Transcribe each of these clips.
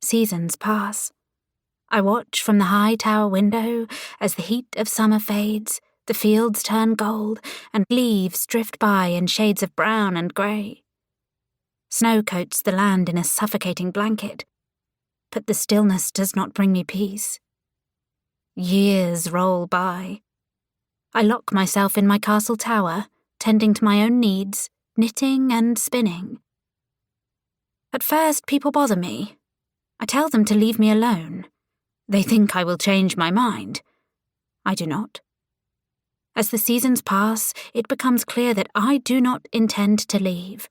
Seasons pass. I watch from the high tower window as the heat of summer fades, the fields turn gold, and leaves drift by in shades of brown and grey. Snow coats the land in a suffocating blanket, but the stillness does not bring me peace. Years roll by. I lock myself in my castle tower, tending to my own needs, knitting and spinning. At first, people bother me. I tell them to leave me alone. They think I will change my mind. I do not. As the seasons pass, it becomes clear that I do not intend to leave.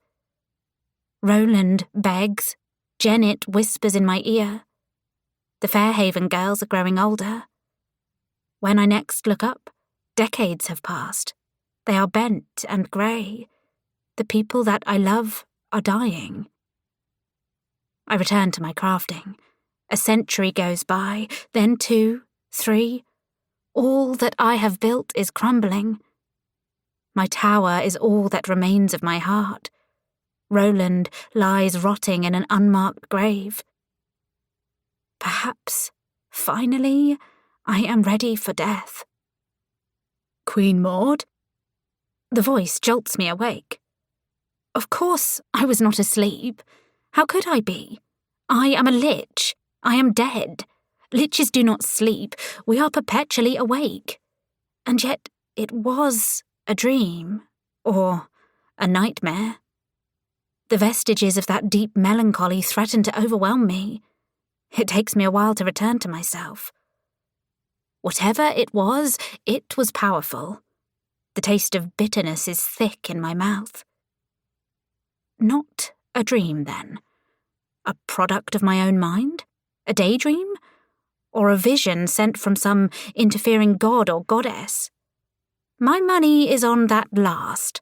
Roland begs, Janet whispers in my ear. The Fairhaven girls are growing older. When I next look up, decades have passed. They are bent and grey. The people that I love are dying. I return to my crafting. A century goes by, then 2, 3. All that I have built is crumbling. My tower is all that remains of my heart. Roland lies rotting in an unmarked grave. Perhaps, finally, I am ready for death. Queen Maud? The voice jolts me awake. Of course I was not asleep. How could I be? I am a lich. I am dead. Liches do not sleep. We are perpetually awake. And yet it was a dream, or a nightmare. The vestiges of that deep melancholy threaten to overwhelm me. It takes me a while to return to myself. Whatever it was powerful. The taste of bitterness is thick in my mouth. Not a dream, then. A product of my own mind? A daydream? Or a vision sent from some interfering god or goddess? My money is on that last.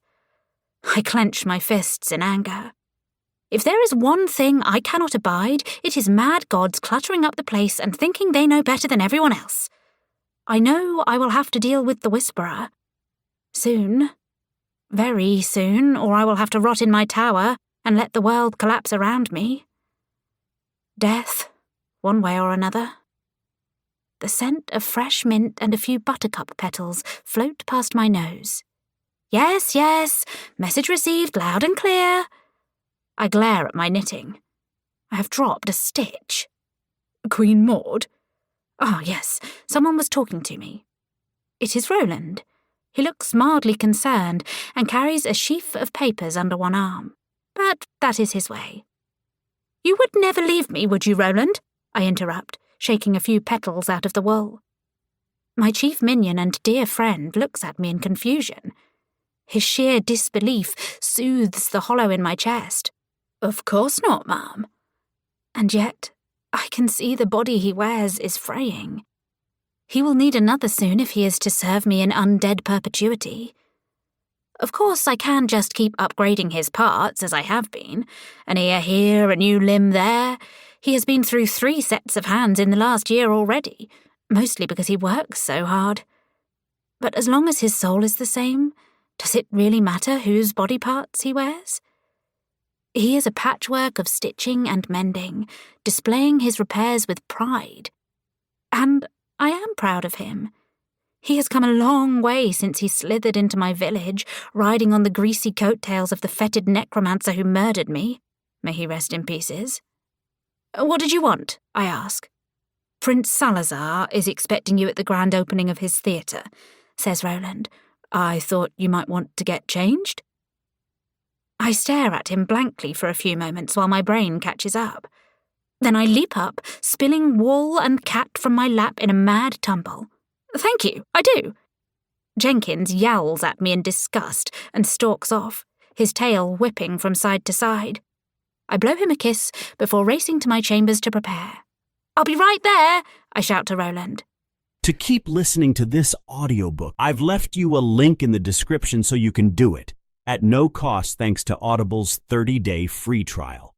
I clench my fists in anger. If there is one thing I cannot abide, it is mad gods cluttering up the place and thinking they know better than everyone else. I know I will have to deal with the Whisperer. Soon. Very soon, or I will have to rot in my tower and let the world collapse around me. Death, one way or another. The scent of fresh mint and a few buttercup petals float past my nose. Yes, yes, message received loud and clear. I glare at my knitting. I have dropped a stitch. Queen Maud? Ah, yes, someone was talking to me. It is Roland. He looks mildly concerned and carries a sheaf of papers under one arm. But that is his way. You would never leave me, would you, Roland? I interrupt, shaking a few petals out of the wool. My chief minion and dear friend looks at me in confusion. His sheer disbelief soothes the hollow in my chest. Of course not, ma'am. And yet, I can see the body he wears is fraying. He will need another soon if he is to serve me in undead perpetuity. Of course, I can just keep upgrading his parts, as I have been. An ear here, a new limb there. He has been through 3 sets of hands in the last year already, mostly because he works so hard. But as long as his soul is the same, does it really matter whose body parts he wears? He is a patchwork of stitching and mending, displaying his repairs with pride. And I am proud of him. He has come a long way since he slithered into my village, riding on the greasy coattails of the fetid necromancer who murdered me. May he rest in pieces. What did you want? I ask. Prince Salazar is expecting you at the grand opening of his theatre, says Roland. I thought you might want to get changed. I stare at him blankly for a few moments while my brain catches up. Then I leap up, spilling wool and cat from my lap in a mad tumble. Thank you, I do. Jenkins yowls at me in disgust and stalks off, his tail whipping from side to side. I blow him a kiss before racing to my chambers to prepare. I'll be right there, I shout to Roland. To keep listening to this audiobook, I've left you a link in the description so you can do it, at no cost thanks to Audible's 30-day free trial.